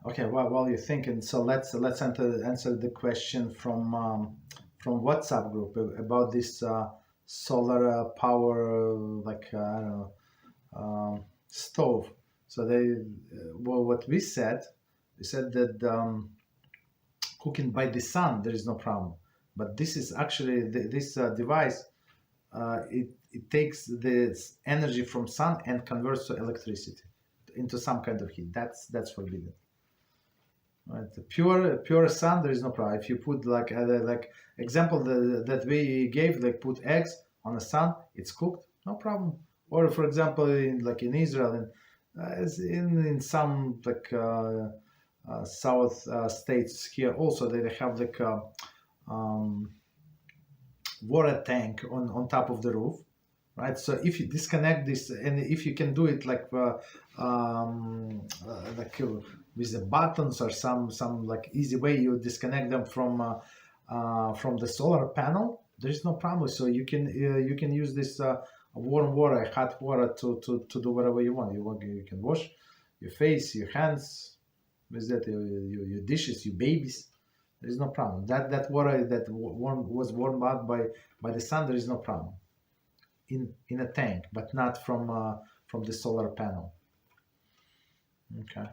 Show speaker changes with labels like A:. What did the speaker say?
A: Okay, well, while you're thinking, so let's answer the question from WhatsApp group about this solar power, like I don't know, stove. So well, what we said that cooking by the sun there is no problem, but this is actually this device. It takes the energy from sun and converts to electricity into some kind of heat. That's forbidden. Right, the pure sun, there is no problem. If you put like example that we gave, like put eggs on the sun, it's cooked, no problem. Or for example, in Israel, and in some south states here also, they have like a water tank on top of the roof, right? So if you disconnect this, and if you can do it like with the buttons or some like easy way, you disconnect them from the solar panel, there is no problem. So you can use this warm water, hot water to do whatever you want. You can wash your face, your hands with that, your dishes, your babies. There is no problem. That water that was warmed up by the sun, there is no problem. In a tank, but not from the solar panel. Okay.